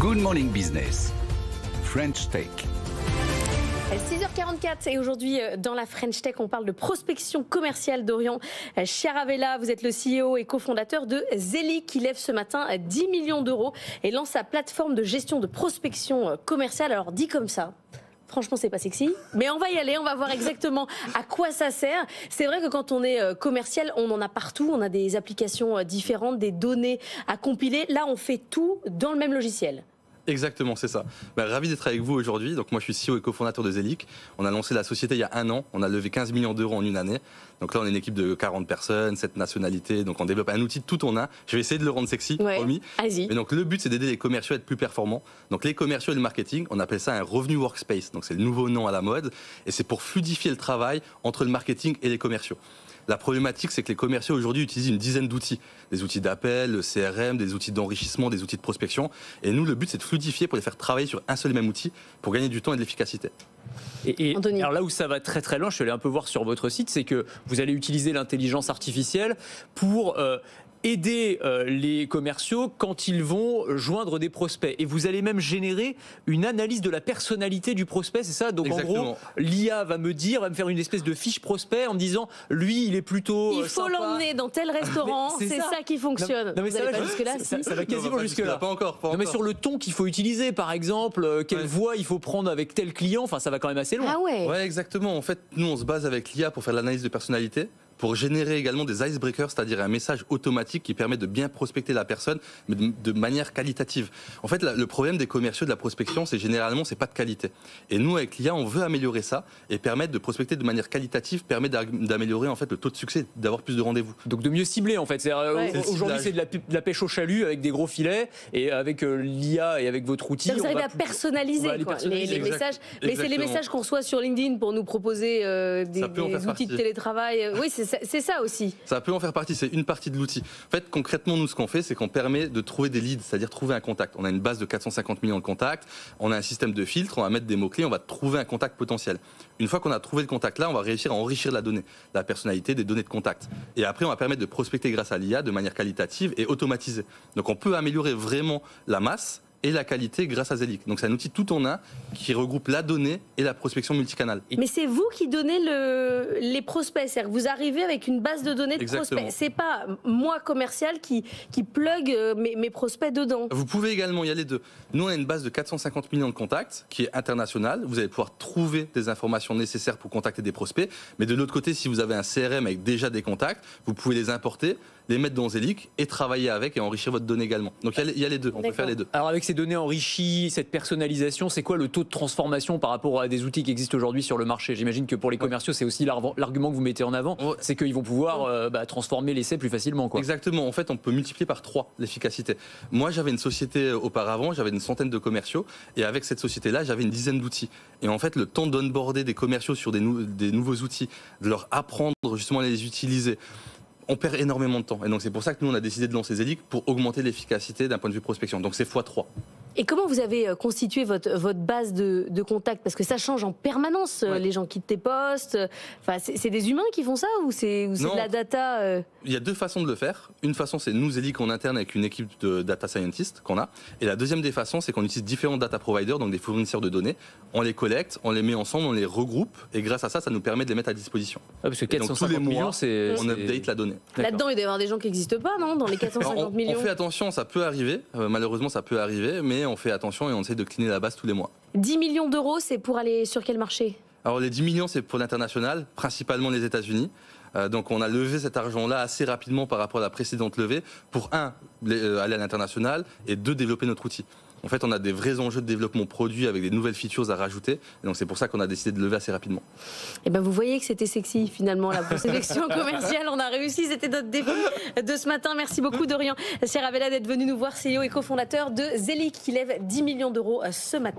Good Morning Business, French Tech. 6h44 et aujourd'hui dans la French Tech on parle de prospection commerciale. Dorian Chiaravella, vous êtes le CEO et cofondateur de Zelic qui lève ce matin 10 millions d'euros et lance sa plateforme de gestion de prospection commerciale. Alors dit comme ça, franchement, c'est pas sexy, mais on va y aller, on va voir exactement à quoi ça sert. C'est vrai que quand on est commercial, on en a partout, on a des applications différentes, des données à compiler. Là, on fait tout dans le même logiciel. Exactement, c'est ça. Ravi d'être avec vous aujourd'hui. Donc moi, je suis CEO et cofondateur de Zelic. On a lancé la société il y a 1 an. On a levé 15 millions d'euros en 1 année. Donc là, on est une équipe de 40 personnes, 7 nationalités. Donc on développe un outil tout en un. Je vais essayer de le rendre sexy, promis. Vas-y. Mais donc le but, c'est d'aider les commerciaux à être plus performants. Donc les commerciaux et le marketing, on appelle ça un revenu workspace. Donc c'est le nouveau nom à la mode. Et c'est pour fluidifier le travail entre le marketing et les commerciaux. La problématique, c'est que les commerciaux aujourd'hui utilisent une dizaine d'outils. Des outils d'appel, le CRM, des outils d'enrichissement, des outils de prospection. Et nous, le but, c'est de fluidifier pour les faire travailler sur un seul et même outil pour gagner du temps et de l'efficacité. Et alors là où ça va très très loin, je suis allé un peu voir sur votre site, c'est que vous allez utiliser l'intelligence artificielle pour aider les commerciaux quand ils vont joindre des prospects. Et vous allez même générer une analyse de la personnalité du prospect, c'est ça? Donc Exactement. en gros, l'IA va me faire une espèce de fiche prospect en me disant, lui, il est plutôt il faut l'emmener dans tel restaurant, c'est ça qui fonctionne. Non, mais vous ça, allez pas jusque-là, ça va quasiment jusque-là. Pas encore. Non, mais sur le ton qu'il faut utiliser, par exemple, quelle voix il faut prendre avec tel client, enfin ça va quand même assez loin. Ah ouais. Ouais, exactement. En fait, nous, on se base avec l'IA pour faire l'analyse de personnalité, pour générer également des icebreakers, c'est-à-dire un message automatique qui permet de bien prospecter la personne, mais de manière qualitative. En fait, le problème des commerciaux de la prospection, c'est généralement, c'est pas de qualité. Et nous, avec l'IA, on veut améliorer ça et permettre de prospecter de manière qualitative, permet d'améliorer en fait le taux de succès, d'avoir plus de rendez-vous. Donc de mieux cibler en fait. Aujourd'hui, c'est de la pêche au chalut avec des gros filets, et avec l'IA et avec votre outil, vous arrivez à personnaliser, les messages. Mais c'est les messages qu'on reçoit sur LinkedIn pour nous proposer des outils de télétravail. Oui, c'est ça aussi. Ça peut en faire partie, c'est une partie de l'outil. En fait, concrètement, nous, ce qu'on fait, c'est qu'on permet de trouver des leads, c'est-à-dire trouver un contact. On a une base de 450 millions de contacts, on a un système de filtre, on va mettre des mots-clés, on va trouver un contact potentiel. Une fois qu'on a trouvé le contact là, on va réussir à enrichir la donnée, la personnalité, des données de contact. Et après, on va permettre de prospecter grâce à l'IA de manière qualitative et automatisée. Donc on peut améliorer vraiment la masse et la qualité grâce à Zelic. Donc c'est un outil tout en un qui regroupe la donnée et la prospection multicanale. Mais c'est vous qui donnez les prospects, c'est-à-dire que vous arrivez avec une base de données de prospects. C'est pas moi commercial qui plug mes prospects dedans. Vous pouvez également y aller deux. Nous on a une base de 450 millions de contacts qui est internationale. Vous allez pouvoir trouver des informations nécessaires pour contacter des prospects. Mais de l'autre côté, si vous avez un CRM avec déjà des contacts, vous pouvez les importer, les mettre dans Zelic et travailler avec et enrichir votre donnée également. Donc il y a les deux, on peut faire les deux. Alors avec ces données enrichies, cette personnalisation, c'est quoi le taux de transformation par rapport à des outils qui existent aujourd'hui sur le marché? J'imagine que pour les commerciaux, c'est aussi l'argument que vous mettez en avant, c'est qu'ils vont pouvoir transformer l'essai plus facilement, quoi. Exactement, en fait on peut multiplier par 3 l'efficacité. Moi j'avais une société auparavant, j'avais une centaine de commerciaux et avec cette société-là j'avais une dizaine d'outils. Et en fait le temps d'onboarder des commerciaux sur des nouveaux outils, de leur apprendre justement à les utiliser, on perd énormément de temps. Et donc c'est pour ça que nous on a décidé de lancer Zelic pour augmenter l'efficacité d'un point de vue prospection. Donc c'est x3. Et comment vous avez constitué votre base de contacts? Parce que ça change en permanence. Les gens quittent tes postes. Enfin, c'est des humains qui font ça ou c'est de la data Il y a 2 façons de le faire. Une façon, c'est nous, Zelic, en interne avec une équipe de data scientists qu'on a. Et la deuxième des façons, c'est qu'on utilise différents data providers, donc des fournisseurs de données. On les collecte, on les met ensemble, on les regroupe. Et grâce à ça, ça nous permet de les mettre à disposition. Parce que 450 millions, on update la donnée. Là-dedans, il doit y avoir des gens qui n'existent pas, non? Dans les 450 millions. On fait attention, ça peut arriver. Malheureusement, ça peut arriver. Mais on fait attention et on essaie de cleaner la base tous les mois. 10 millions d'euros, c'est pour aller sur quel marché? Alors les 10 millions, c'est pour l'international, principalement les États-Unis. Donc on a levé cet argent-là assez rapidement par rapport à la précédente levée pour aller à l'international et 2, développer notre outil. En fait, on a des vrais enjeux de développement produit avec des nouvelles features à rajouter. Et donc c'est pour ça qu'on a décidé de lever assez rapidement. Et ben vous voyez que c'était sexy finalement la prospection commerciale. On a réussi, c'était notre défi de ce matin. Merci beaucoup Dorian Chiaravella d'être venu nous voir, CEO et cofondateur de Zelic qui lève 10 millions d'euros ce matin.